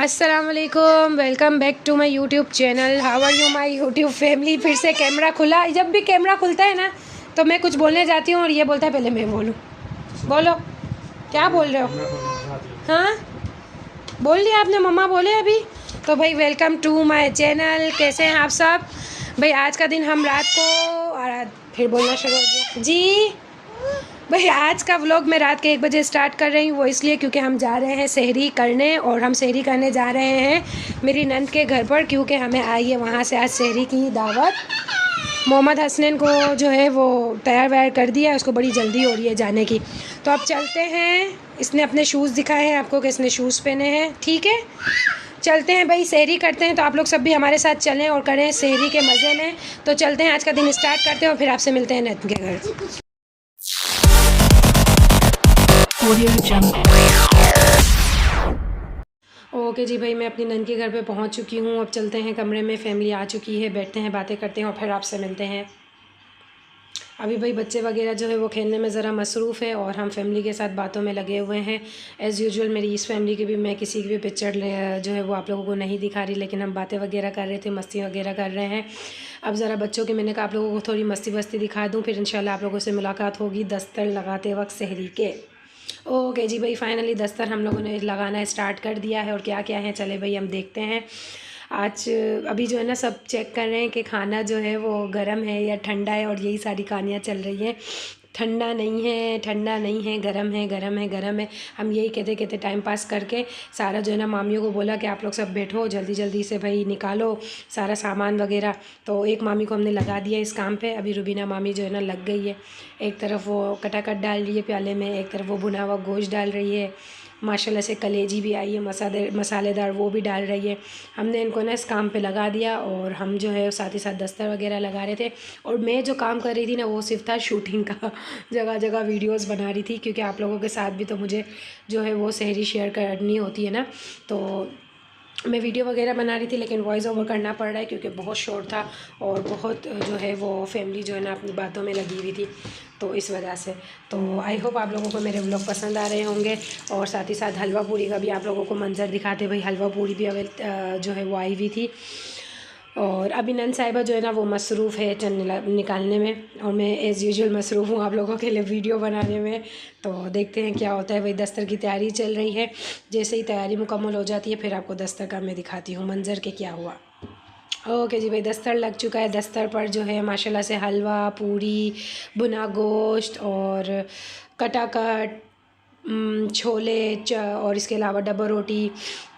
अस्सलाम वालेकुम, welcome back to my YouTube channel. How are you my YouTube family. फिर से कैमरा खुला। जब भी कैमरा खुलता है ना तो मैं कुछ बोलने जाती हूँ और ये बोलता है पहले मैं बोलूँ। बोलो, क्या बोल रहे हो? हाँ, बोल लिया आपने, मम्मा बोले अभी। तो भाई वेलकम टू माय चैनल। कैसे हैं आप सब? भाई आज का दिन हम रात को फिर बोलना शुरू हो गया जी। भाई आज का व्लॉग मैं रात के 1 बजे स्टार्ट कर रही हूँ, वो इसलिए क्योंकि हम जा रहे हैं सहरी करने। और हम सहरी करने जा रहे हैं मेरी नंद के घर पर, क्योंकि हमें आई है वहाँ से आज सहरी की दावत। मोहम्मद हसनैन को जो है वो तैयार वैयार कर दिया है, उसको बड़ी जल्दी हो रही है जाने की। तो अब चलते हैं। इसने अपने शूज़ दिखाए हैं आपको कि इसने शूज़ पहने हैं, ठीक है। चलते हैं भाई, सहरी करते हैं। तो आप लोग सब भी हमारे साथ चलें और करें सहरी के मज़े में। तो चलते हैं, आज का दिन स्टार्ट करते हैं और फिर आपसे मिलते हैं नंद के घर। ओके जी भाई, मैं अपनी नंद के घर पे पहुंच चुकी हूँ। अब चलते हैं कमरे में, फैमिली आ चुकी है, बैठते हैं, बातें करते हैं और फिर आपसे मिलते हैं। अभी भाई बच्चे वगैरह जो है वो खेलने में ज़रा मसरूफ़ है और हम फैमिली के साथ बातों में लगे हुए हैं। एज़ यूजुअल मेरी इस फैमिली की भी मैं किसी की भी पिक्चर जो है वो आप लोगों को नहीं दिखा रही, लेकिन हम बातें वगैरह कर रहे थे, मस्ती वगैरह कर रहे हैं। अब ज़रा बच्चों की मैंने कहा आप लोगों को थोड़ी मस्ती वस्ती दिखा दूँ, फिर इंशाल्लाह आप लोगों से मुलाकात होगी दस्तर लगाते वक्त सहरी के। ओके जी भाई, फाइनली दस्तर हम लोगों ने लगाना स्टार्ट कर दिया है। और क्या क्या है चले भाई हम देखते हैं। आज अभी जो है ना सब चेक कर रहे हैं कि खाना जो है वो गर्म है या ठंडा है, और यही सारी कहानियाँ चल रही हैं। ठंडा नहीं है, ठंडा नहीं है, गरम है, गरम है, गरम है। हम यही कहते कहते टाइम पास करके सारा जो है ना मामियों को बोला कि आप लोग सब बैठो, जल्दी जल्दी से भाई निकालो सारा सामान वगैरह। तो एक मामी को हमने लगा दिया इस काम पे। अभी रुबीना मामी जो है ना लग गई है, एक तरफ वो कटाकट डाल रही है प्याले में, एक तरफ वो भुना हुआ गोश्त डाल रही है। माशाल्लाह से कलेजी भी आई है मसालेदार, वो भी डाल रही है। हमने इनको ना इस काम पे लगा दिया और हम जो है साथ ही साथ दस्तर वगैरह लगा रहे थे। और मैं जो काम कर रही थी ना वो सिर्फ था शूटिंग का। जगह जगह वीडियोस बना रही थी, क्योंकि आप लोगों के साथ भी तो मुझे जो है वो सहरी शेयर करनी होती है ना। तो मैं वीडियो वगैरह बना रही थी, लेकिन वॉइस ओवर करना पड़ रहा है क्योंकि बहुत शोर था और बहुत जो है वो फैमिली जो है ना अपनी बातों में लगी हुई थी, तो इस वजह से। तो आई होप आप लोगों को मेरे व्लॉग पसंद आ रहे होंगे। और साथ ही साथ हलवा पूरी का भी आप लोगों को मंजर दिखाते भाई। हलवा पूरी भी जो है वो आई हुई थी। और अभी नंद साहिबा जो है ना वो मसरूफ़ है चन निकालने में, और मैं एज़ यूजुअल मसरूफ़ हूँ आप लोगों के लिए वीडियो बनाने में। तो देखते हैं क्या होता है। भाई दस्तर की तैयारी चल रही है, जैसे ही तैयारी मुकम्मल हो जाती है फिर आपको दस्तर का मैं दिखाती हूँ मंजर के क्या हुआ। ओके जी भाई, दस्तर लग चुका है। दस्तर पर जो है माशाल्लाह से हलवा पूरी, भुना गोश्त और कटाकट, छोले और इसके अलावा डब्बा रोटी,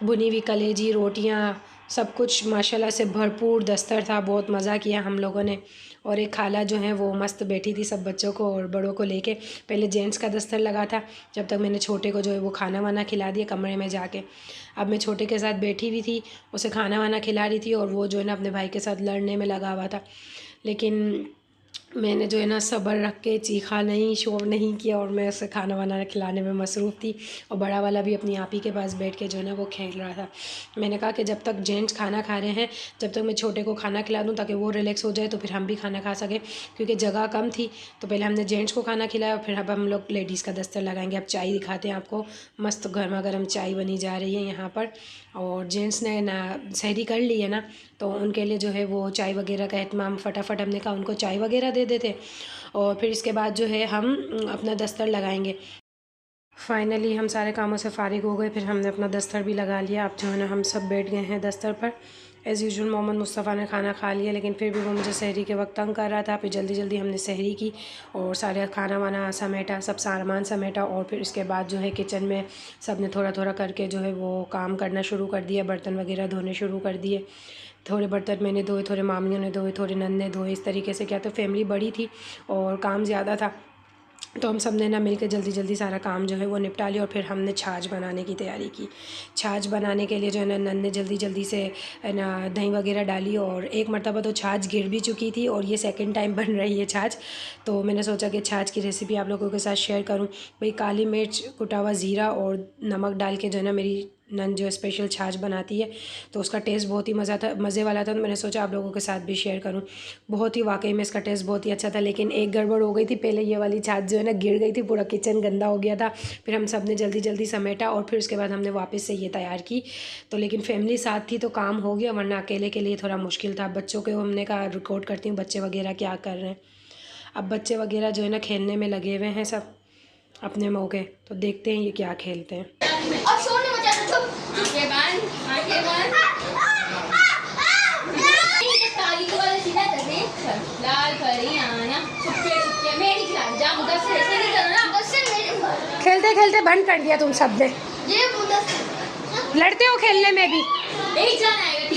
भुनी हुई कलेजी रोटियाँ, सब कुछ माशाल्लाह से भरपूर दस्तर था। बहुत मज़ा किया हम लोगों ने। और एक खाला जो है वो मस्त बैठी थी सब बच्चों को और बड़ों को लेके। पहले जेंट्स का दस्तर लगा था, जब तक मैंने छोटे को जो है वो खाना वाना खिला दिया कमरे में जाके। अब मैं छोटे के साथ बैठी हुई थी, उसे खाना वाना खिला रही थी और वो जो है ना अपने भाई के साथ लड़ने में लगा हुआ था। लेकिन मैंने जो है ना सब्र रख के चीखा नहीं, शोर नहीं किया, और मैं उसे खाना वाना खिलाने में मसरूफ़ थी। और बड़ा वाला भी अपनी आप ही के पास बैठ के जो है ना वो खेल रहा था। मैंने कहा कि जब तक जेंट्स खाना खा रहे हैं, जब तक मैं छोटे को खाना खिला दूँ ताकि वो रिलैक्स हो जाए, तो फिर हम भी खाना खा सकें। क्योंकि जगह कम थी, तो पहले हमने जेंट्स को खाना खिलाया, फिर अब हम लोग लेडीज़ का दस्तर लगाएंगे। अब चाय दिखाते हैं आपको। मस्त गर्मा गर्म चाय बनी जा रही है यहाँ पर। और जेंट्स ने ना सहरी कर ली है ना, तो उनके लिए जो है वो चाय वगैरह का एहतमाम फटाफट हमने कहा उनको चाय वगैरह दे देते, और फिर इसके बाद जो है हम अपना दस्तर लगाएंगे। फाइनली हम सारे कामों से फ़ारिग हो गए, फिर हमने अपना दस्तर भी लगा लिया। अब जो है ना हम सब बैठ गए हैं दस्तर पर। एज़ यूजुअल मोहम्मद मुस्तफ़ा ने खाना खा लिया, लेकिन फिर भी वो मुझे सहरी के वक्त तंग कर रहा था। फिर जल्दी जल्दी हमने सहरी की और सारे खाना वाना समेटा, सब सामान समेटा, और फिर इसके बाद जो है किचन में सब ने थोड़ा थोड़ा करके जो है वो काम करना शुरू कर दिया। बर्तन वगैरह धोने शुरू कर दिए। थोड़े बर्तन मैंने धोए, थोड़े मामियों ने धोए, थोड़े नंद ने धोए। इस तरीके से क्या, तो फैमिली बड़ी थी और काम ज़्यादा था, तो हम सब ने ना मिलकर जल्दी जल्दी सारा काम जो है वो निपटा लिया। और फिर हमने छाछ बनाने की तैयारी की। छाछ बनाने के लिए जो है ना नंद ने जल्दी जल्दी से है ना दही वगैरह डाली, और एक मरतबा तो छाछ गिर भी चुकी थी और ये सेकंड टाइम बन रही है छाछ। तो मैंने सोचा कि छाछ की रेसिपी आप लोगों के साथ शेयर करूं। भाई काली मिर्च, कुटा हुआ ज़ीरा और नमक डाल के जो है ना मेरी नन जो स्पेशल छाछ बनाती है, तो उसका टेस्ट बहुत ही मज़े वाला था। तो मैंने सोचा आप लोगों के साथ भी शेयर करूं। बहुत ही वाकई में इसका टेस्ट बहुत ही अच्छा था, लेकिन एक गड़बड़ हो गई थी। पहले ये वाली छाछ जो है ना गिर गई थी, पूरा किचन गंदा हो गया था। फिर हम सब ने जल्दी जल्दी समेटा और फिर उसके बाद हमने वापस से ये तैयार की। तो लेकिन फैमिली साथ थी तो काम हो गया, वरना अकेले के लिए थोड़ा मुश्किल था। बच्चों के हमने कहा रिकॉर्ड करती हूँ बच्चे वगैरह क्या कर रहे हैं। अब बच्चे वगैरह जो है ना खेलने में लगे हुए हैं सब अपने मौके, तो देखते हैं ये क्या खेलते हैं। खेलते खेलते बंद कर दिया तुम सब ने, लड़ते हो खेलने में भी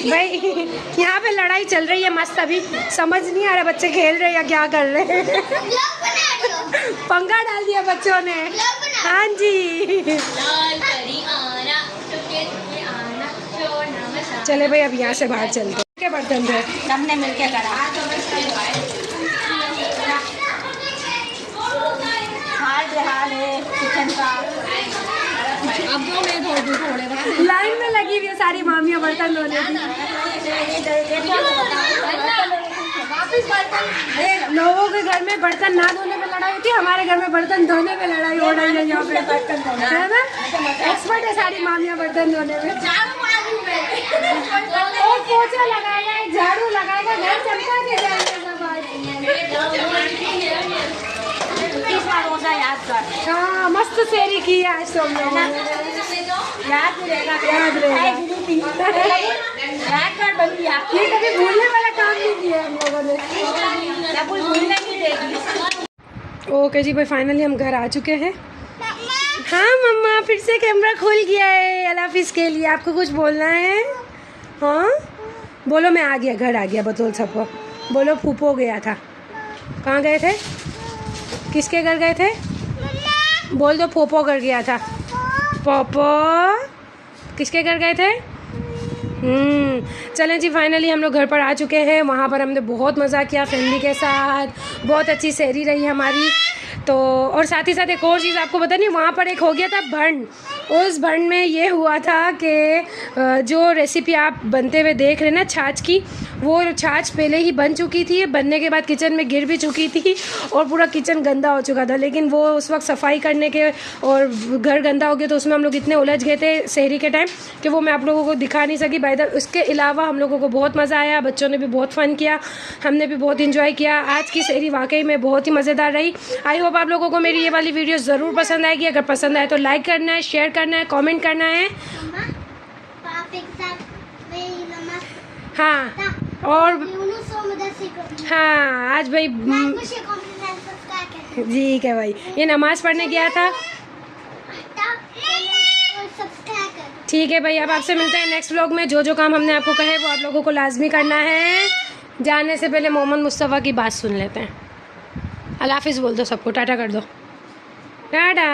भाई। यहाँ पे लड़ाई चल रही है मस्त, अभी समझ नहीं आ रहा बच्चे खेल रहे हैं या क्या कर रहे हैं। पंखा डाल दिया बच्चों ने। हाँ जी चले भाई, अब यहाँ से बाहर चलते हैं। क्या बर्तन थे सबने मिलके करा, हाल है किचन का। अब जो मैं थोड़े लाइन में लगी हुई है सारी मामियाँ बर्तन धोने की। लोगों के घर में बर्तन ना धोने में लड़ाई होती है, हमारे घर में बर्तन धोने में लड़ाई हो रही है। यहाँ पे है ना, एक्सपर्ट है सारी मामियाँ बर्तन धोने में। और पोछा लगाएगा, झाड़ू लगाएगा, घर चमका के जाएंगे सब आज। हाँ मस्त सेरी की है आज तुम लोगों ने, याद रहेगा। ये कभी भूलने वाला काम नहीं किया हम लोगों ने। ओके जी भाई, फाइनली हम घर आ चुके हैं। हाँ मम्मा, फिर से कैमरा खुल गया है अल्लाह हाफिज़ के लिए। आपको कुछ बोलना है? हाँ बोलो, मैं आ गया, घर आ गया। बतौल सबको बोलो फूफो गया था। कहाँ गए थे? किसके घर गए थे? बोल दो पोपो घर गया था। पोपो किसके घर गए थे? चलें जी, फाइनली हम लोग घर पर आ चुके हैं। वहाँ पर हमने बहुत मज़ा किया फैमिली के साथ, बहुत अच्छी सैरी रही हमारी। तो और साथ ही साथ एक और चीज़ आपको बता नहीं, वहाँ पर एक हो गया था भंड। उस भंड में ये हुआ था कि जो रेसिपी आप बनते हुए देख रहे हैं ना छाछ की, वो छाछ पहले ही बन चुकी थी। बनने के बाद किचन में गिर भी चुकी थी और पूरा किचन गंदा हो चुका था। लेकिन वो उस वक्त सफाई करने के और घर गंदा हो गया तो उसमें हम लोग इतने उलझ गए थे सहरी के टाइम कि वो मैं आप लोगों को दिखा नहीं सकी। बाय द उसके अलावा हम लोगों को बहुत मज़ा आया, बच्चों ने भी बहुत फ़न किया, हमने भी बहुत इंजॉय किया। आज की सहरी वाकई में बहुत ही मज़ेदार रही। आई होप आप लोगों को मेरी ये वाली वीडियो ज़रूर पसंद आएगी। अगर पसंद आए तो लाइक करना है, शेयर करना है, कमेंट करना है। हाँ और हाँ आज भाई जी क्या भाई ये नमाज़ पढ़ने गया था। ठीक है भाई, अब आपसे मिलते हैं नेक्स्ट व्लॉग में। जो जो काम हमने आपको कहे वो आप लोगों को लाजमी करना है। जाने से पहले मोहम्मद मुस्तफ़ा की बात सुन लेते हैं। अल्लाह हाफिज़ बोल दो सबको, टाटा कर दो, टाटा।